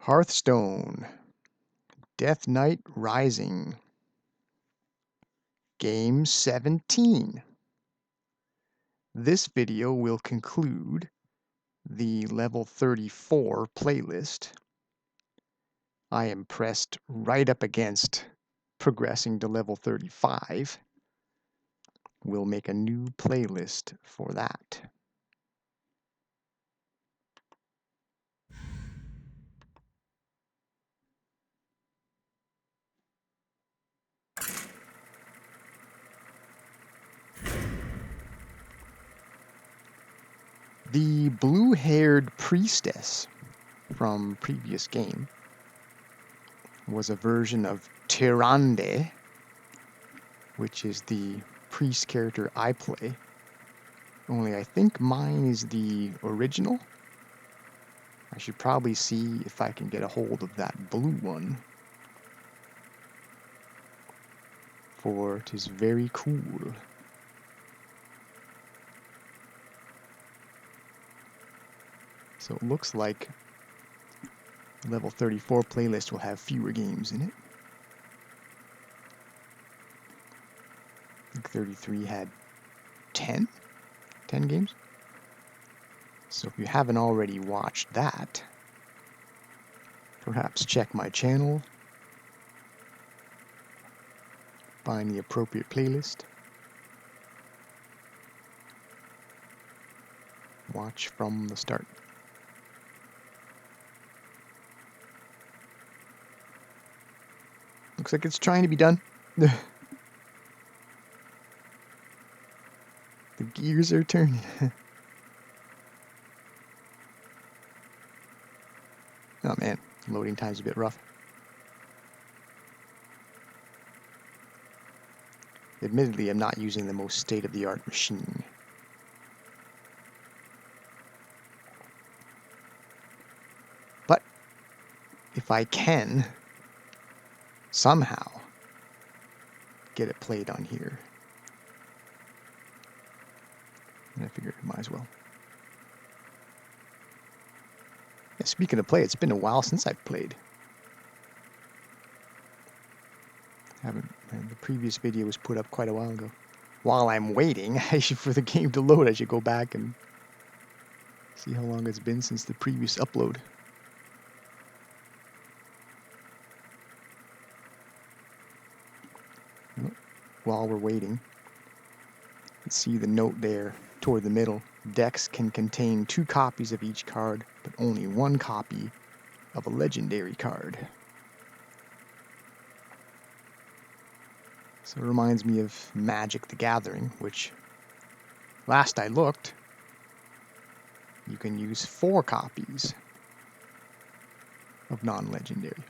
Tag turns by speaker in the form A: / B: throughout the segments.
A: HearthStone, Death Knight Rising, Game 17. This video will conclude the level 34 playlist. I am pressed right up against progressing to level 35. We'll make a new playlist for that. The blue-haired priestess from previous game was a version of Tyrande, which is the priest character I play. Only I think mine is the original. I should probably see if I can get a hold of that blue one, for it is very cool. So it looks like level 34 playlist will have fewer games in it. I think 33 had 10 games. So if you haven't already watched that, perhaps check my channel, find the appropriate playlist, watch from the start. Looks like it's trying to be done. The gears are turning. Oh man, loading time's a bit rough. Admittedly, I'm not using the most state-of-the-art machine. But if I can somehow get it played on here, I figured I might as well. Yeah, speaking of play, it's been a while since I've played. The previous video was put up quite a while ago. While I'm waiting for the game to load, I should go back and see how long it's been since the previous upload. While we're waiting, let's see the note there toward the middle. Decks can contain 2 copies of each card, but only 1 copy of a legendary card. So it reminds me of Magic the Gathering, which, last I looked, you can use 4 copies of non-legendary.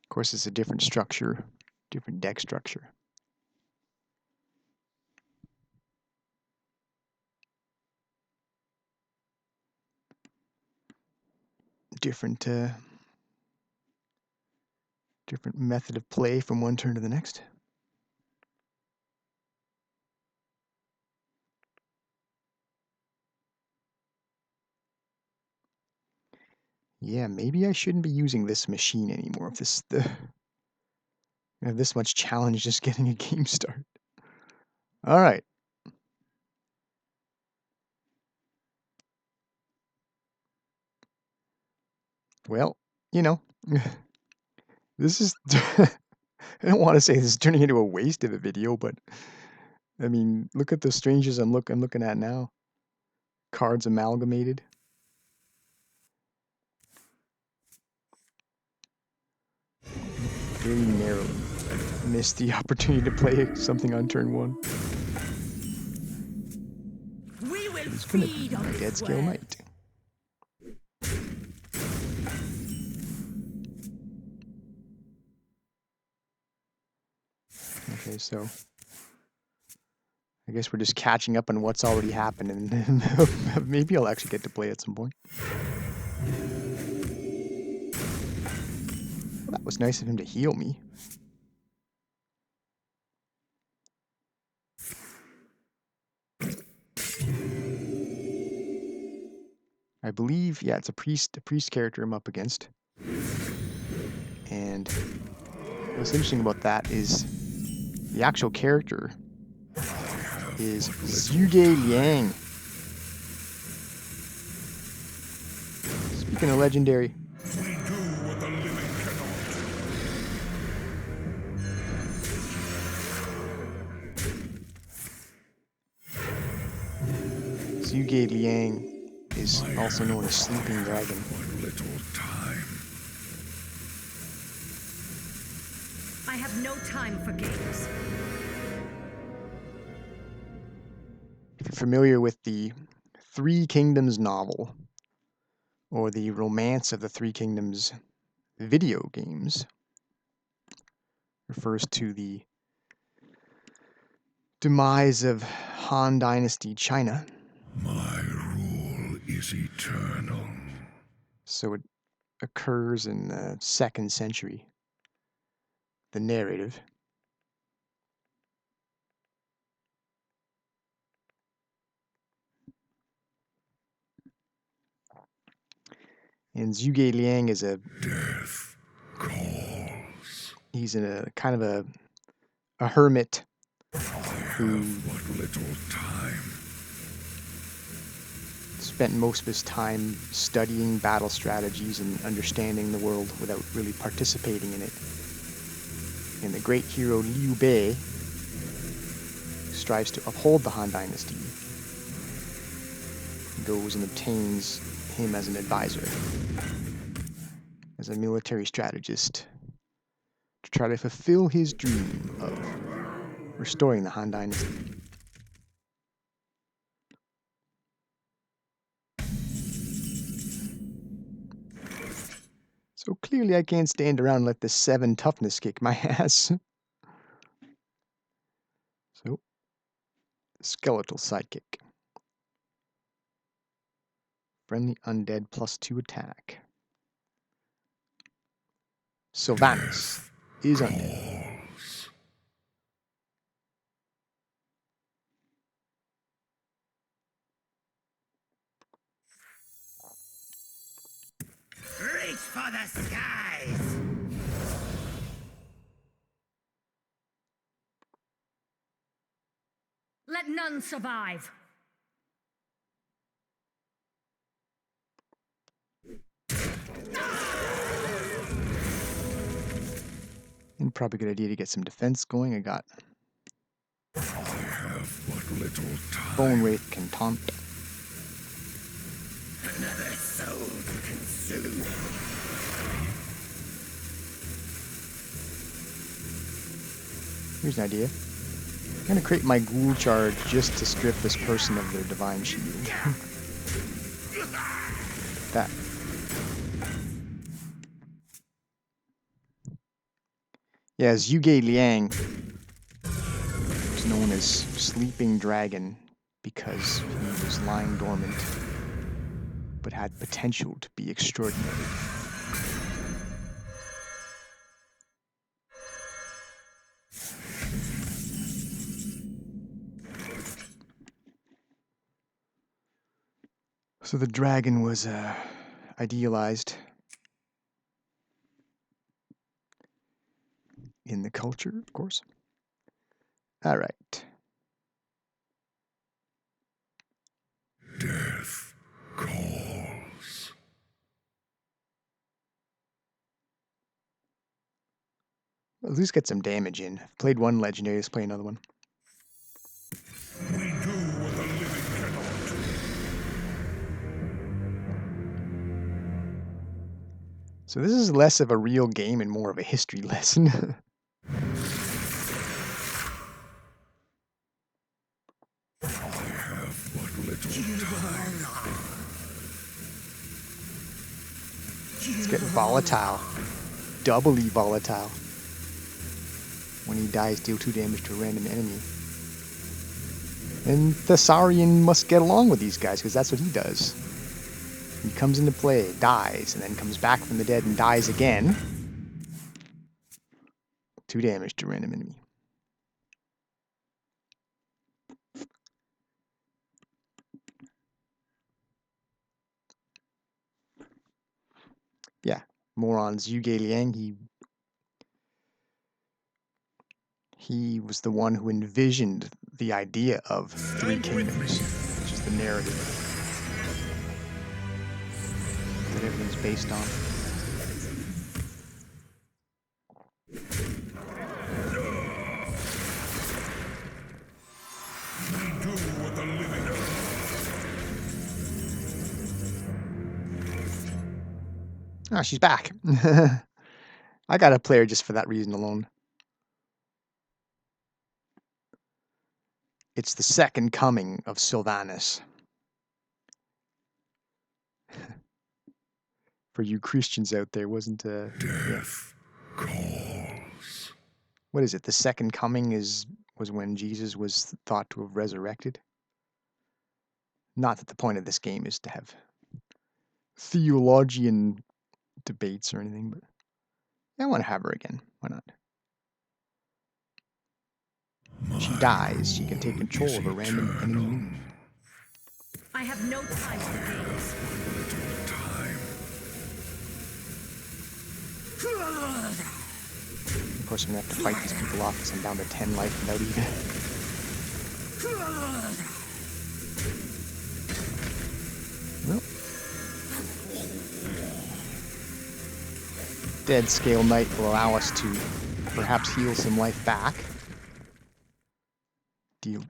A: Of course, it's a different structure, different deck structure. Different method of play from one turn to the next. Yeah, maybe I shouldn't be using this machine anymore. If I have this much challenge just getting a game start. All right. Well, you know, this is, I don't want to say this is turning into a waste of a video, but I mean, look at the stranges I'm looking at now. Cards amalgamated. Very narrowly missed the opportunity to play something on turn 1. It's gonna be a dead scale night. Okay, so I guess we're just catching up on what's already happened, and maybe I'll actually get to play at some point. Well, that was nice of him to heal me. I believe, yeah, it's a priest character I'm up against. And what's interesting about that is the actual character is Zhuge Liang. Speaking of legendary. Zhuge Liang is also known as Sleeping Dragon.
B: I have no time for games.
A: If you're familiar with the Three Kingdoms novel, or the Romance of the Three Kingdoms video games, refers to the demise of Han Dynasty China.
C: My rule is eternal.
A: So it occurs in the 2nd century, the narrative. And Zhuge Liang is
C: Death calls.
A: he's a kind of a hermit who
C: But little time.
A: spent most of his time studying battle strategies and understanding the world without really participating in it. And the great hero Liu Bei strives to uphold the Han Dynasty. He goes and obtains him as an advisor, as a military strategist, to try to fulfill his dream of restoring the Han Dynasty. So clearly I can't stand around and let this 7 toughness kick my ass. So, skeletal sidekick. Friendly undead +2 attack. Sylvanas is undead.
D: Reach for the skies!
B: Let none survive.
A: And probably a good idea to get some defense going. I got
C: I have but little time.
A: Bone Wraith can taunt.
D: Another soul to consume.
A: Here's an idea. I'm going to create my ghoul charge just to strip this person of their divine shield. That. Yeah, Zhuge Liang is known as Sleeping Dragon because he was lying dormant, but had potential to be extraordinary. So the dragon was idealized in the culture, of course. All right.
C: Death calls.
A: At least get some damage in. I've played one legendary, let's play another one.
C: We do what the living cannot.
A: So this is less of a real game and more of a history lesson.
C: I have but little time.
A: It's getting volatile. Doubly volatile. When he dies, deal 2 damage to a random enemy. And Thessarian must get along with these guys, because that's what he does. He comes into play, dies, and then comes back from the dead and dies again. 2 damage to a random enemy. moron Zhuge Liang, he was the one who envisioned the idea of three kingdoms, which is the narrative that everything's based on.
C: Do what the living do.
A: Oh, she's back. I got to play her just for that reason alone. It's the second coming of Sylvanas. For you Christians out there, wasn't
C: Death calls.
A: what is it? The second coming was when Jesus was thought to have resurrected. Not that the point of this game is to have theologian debates or anything, but I want to have her again. Why not? She dies, she can take control of a random enemy move.
B: I have no time for games.
C: Time.
A: Of course, I'm going to have to fight these people off because I'm down to 10 life without even. Well. Dead Scale Knight will allow us to perhaps heal some life back. Deal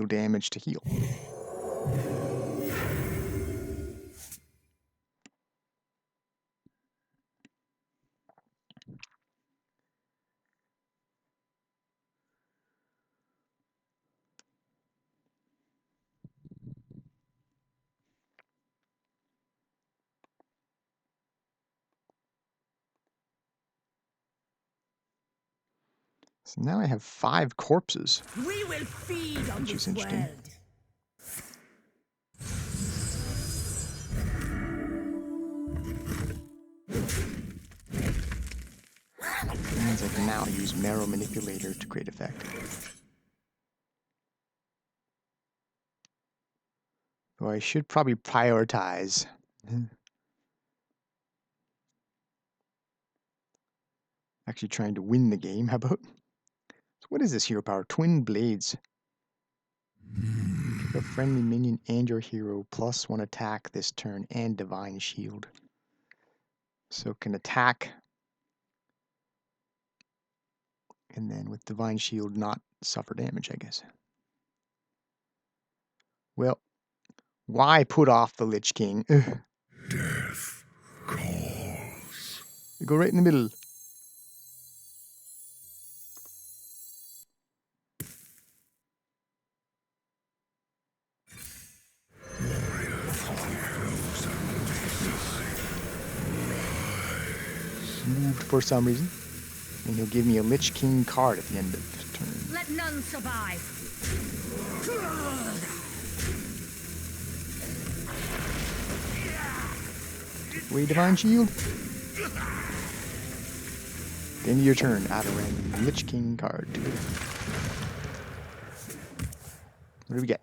A: damage to heal. So now I have 5 corpses,
D: We will feed on
A: which is
D: this
A: interesting.
D: world.
A: It means I can now use Marrow Manipulator to great effect. Though I should probably prioritize. Actually trying to win the game. How about? So what is this hero power? Twin Blades. Give a friendly minion and your hero +1 attack this turn and Divine Shield. So can attack. And then with Divine Shield not suffer damage, I guess. Well, why put off the Lich King? Ugh.
C: Death calls.
A: You go right in the middle. Moved for some reason. And he'll give me a Lich King card at the end of the turn.
B: Let none survive.
A: Way Divine Shield. End of your turn. Add a random Lich King card to it. What do we get?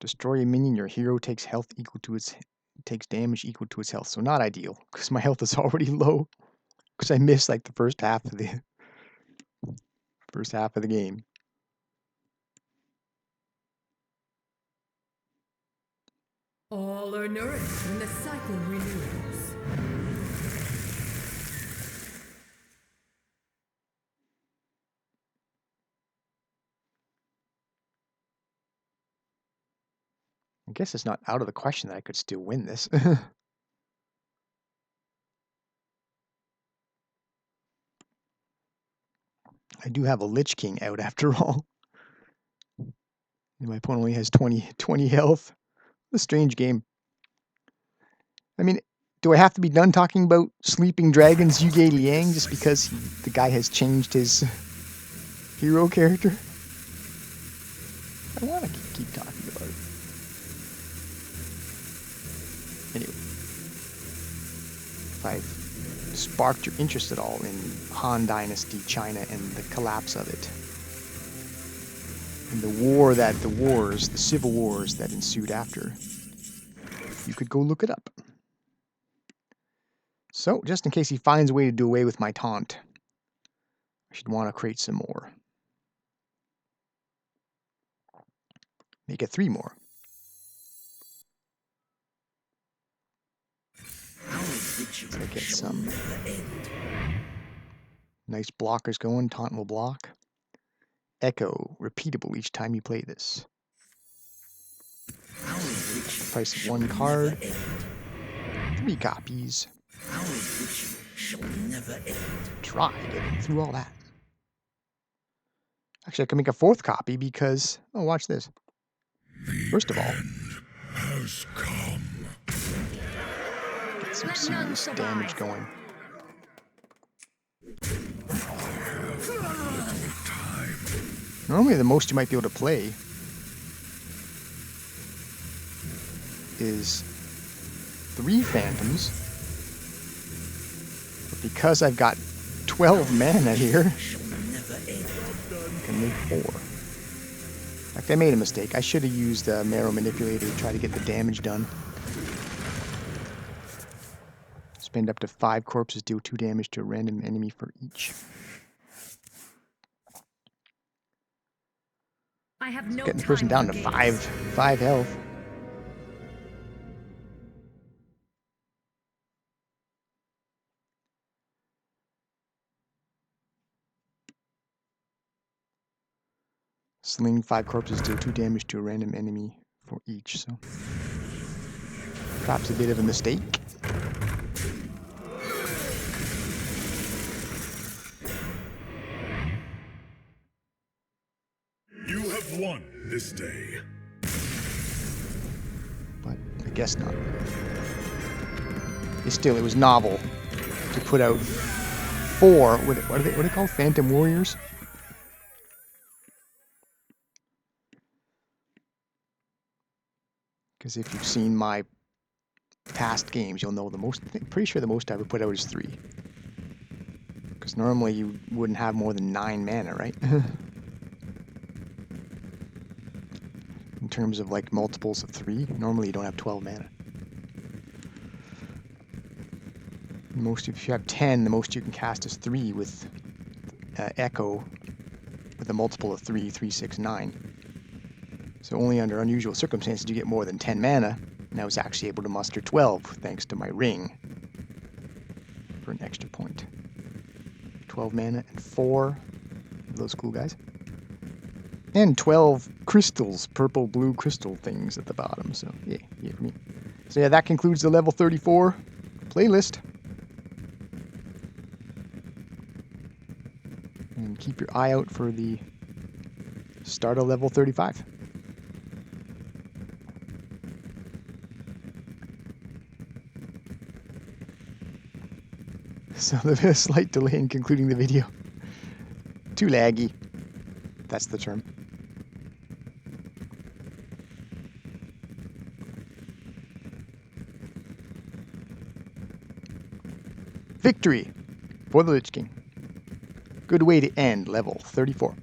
A: Destroy a minion. Your hero takes damage equal to its health. So not ideal because my health is already low. Because I missed like the first half of the game.
E: All are nourished when the cycle renews.
A: I guess it's not out of the question that I could still win this. I do have a Lich King out after all. And my opponent only has 20 health. A strange game. I mean, do I have to be done talking about Sleeping Dragons Zhuge Liang just because the guy has changed his hero character? I want to keep talking about it. Anyway, if I've sparked your interest at all in Han Dynasty China and the collapse of it, and the civil wars that ensued after, you could go look it up. So, just in case he finds a way to do away with my taunt, I should want to create some more. Make it 3 more. So I get some nice blockers going. Taunt will block. Echo, repeatable each time you play this. Price of 1 card. 3 copies. Try getting through all that. Actually, I can make a 4th copy because... Oh, watch this. First of all,
C: Has come.
A: get some serious damage going. Normally, the most you might be able to play is 3 phantoms. But because I've got 12 mana here, I can make 4. In fact, I made a mistake. I should have used a Marrow Manipulator to try to get the damage done. Spend up to 5 corpses, deal 2 damage to a random enemy for each.
B: I have no
A: Getting the person
B: time
A: down
B: for
A: to
B: games.
A: 5 health. Sling 5 corpses, deal 2 damage to a random enemy for each, so perhaps a bit of a mistake.
C: You have won this day.
A: But I guess not. Still, it was novel to put out 4, what are they called? Phantom Warriors? Because if you've seen my past games, you'll know the most, I'm pretty sure the most I ever put out is 3. Because normally you wouldn't have more than 9 mana, right? In terms of like multiples of 3, normally you don't have 12 mana. Most, if you have 10, the most you can cast is 3 with Echo with a multiple of 3, 3, 6, 9. So only under unusual circumstances do you get more than 10 mana, and I was actually able to muster 12 thanks to my ring for an extra point. 12 mana and 4 of those cool guys. And 12 crystals, purple, blue crystal things at the bottom, so yeah for me. So yeah, that concludes the level 34 playlist. And keep your eye out for the start of level 35. So there's a slight delay in concluding the video. Too laggy. That's the term. Victory for the Lich King. Good way to end level 34.